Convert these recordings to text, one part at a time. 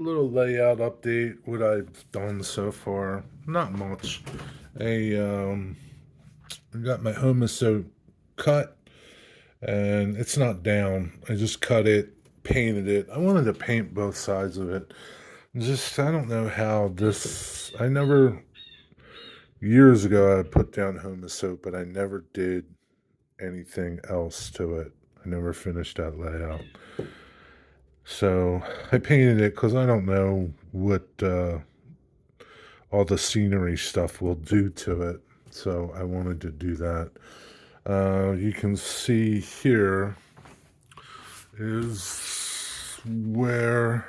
Little layout update, what I've done so far. Not much. I got my Homasote cut, and it's not down. I just cut it, painted it. I wanted to paint both sides of it. Just, I don't know how this. I never, years ago, I put down Homasote, but I never did anything else to it. I never finished that layout. So I painted it because I don't know what all the scenery stuff will do to it. So I wanted to do that. You can see here is where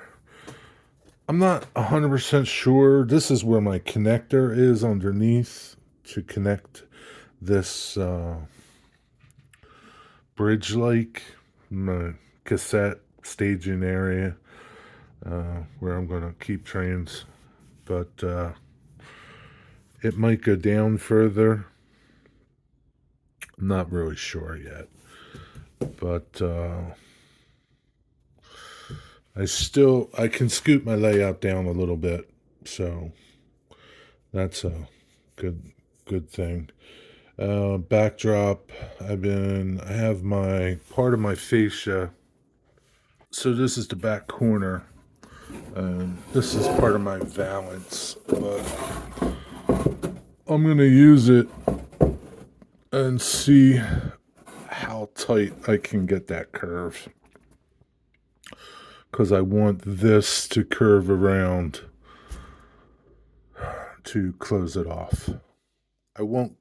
I'm not 100% sure. This is where my connector is underneath to connect this bridge like my cassette staging area where I'm going to keep trains. But it might go down further. I'm not really sure yet. But I can scoot my layout down a little bit. So that's a good thing. Backdrop, I have my part of my fascia. So this is the back corner. And this is part of my valance, but I'm going to use it and see how tight I can get that curve. Because I want this to curve around to close it off. I won't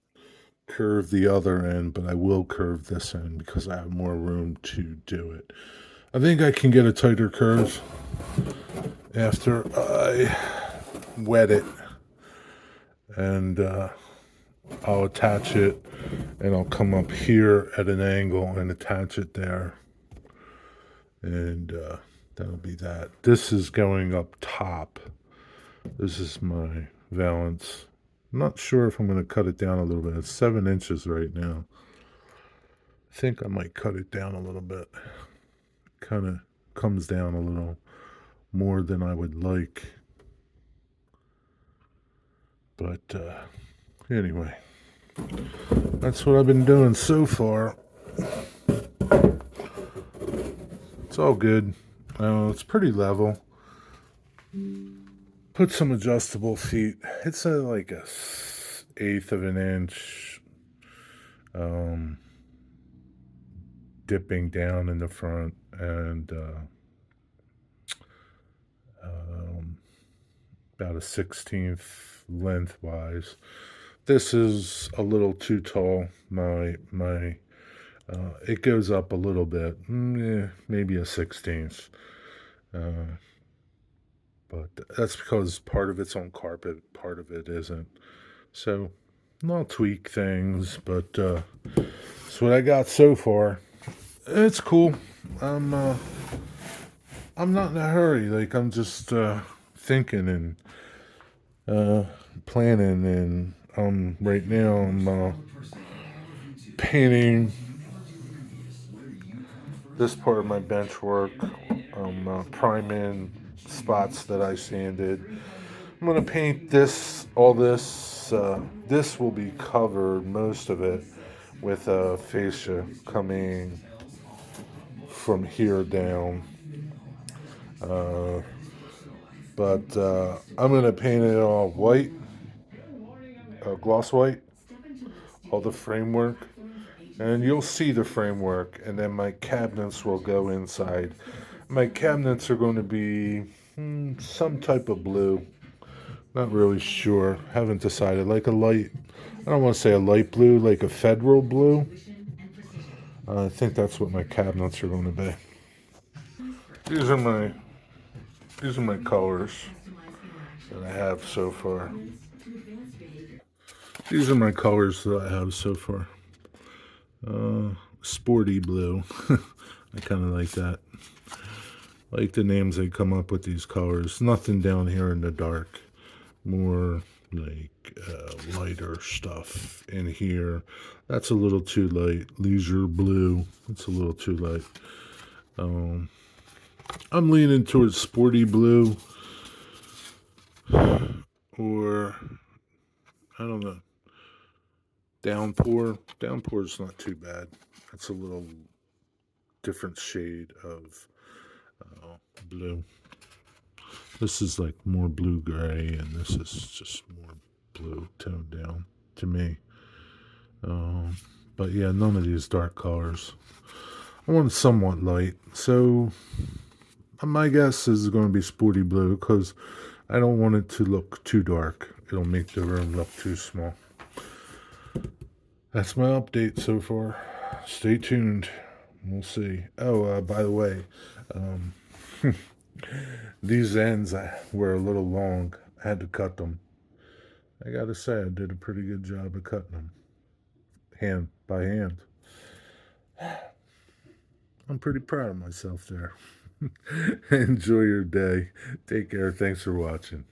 curve the other end, but I will curve this end because I have more room to do it. I think I can get a tighter curve after I wet it, and I'll attach it, and I'll come up here at an angle and attach it there, and that'll be that. This is going up top. This is my valance. I'm not sure if I'm going to cut it down a little bit. It's 7 inches right now. I think I might cut it down a little bit. Kind of comes down a little more than I would like. But anyway, that's what I've been doing so far. It's all good. It's pretty level. Put some adjustable feet. It's like a 1/8 of an inch, dipping down in the front, and about a 1/16 lengthwise. This is a little too tall. It goes up a little bit, maybe a 1/16. But that's because part of it's on carpet, part of it isn't. So I'll tweak things, but that's what I got so far. It's cool. I'm not in a hurry. Like, I'm just thinking and planning, and right now I'm painting this part of my bench work. I'm priming spots that I sanded. I'm gonna paint this, all this. This will be covered, most of it, with fascia coming from here down. But I'm gonna paint it all white, gloss white, all the framework, and you'll see the framework, and then my cabinets will go inside. My cabinets are going to be some type of blue. Not really sure. Haven't decided. Like a light, I don't want to say a light blue, like a federal blue. I think that's what my cabinets are going to be. These are my colors that I have so far. These are my colors that I have so far. Sporty blue. I kind of like that. Like the names they come up with these colors. Nothing down here in the dark. More like lighter stuff in here. That's a little too light. Leisure blue. It's a little too light. I'm leaning towards sporty blue. or I don't know, downpour. Downpour's not too bad. It's a little different shade of blue. This is like more blue gray, and this is just more blue toned down to me. But yeah, none of these dark colors. I want it somewhat light, so my guess is going to be sporty blue because I don't want it to look too dark. It'll make the room look too small. That's my update so far. Stay tuned. We'll see. Oh, by the way, um, these ends were a little long. I had to cut them. I gotta say, I did a pretty good job of cutting them. Hand by hand. I'm pretty proud of myself there. Enjoy your day. Take care. Thanks for watching.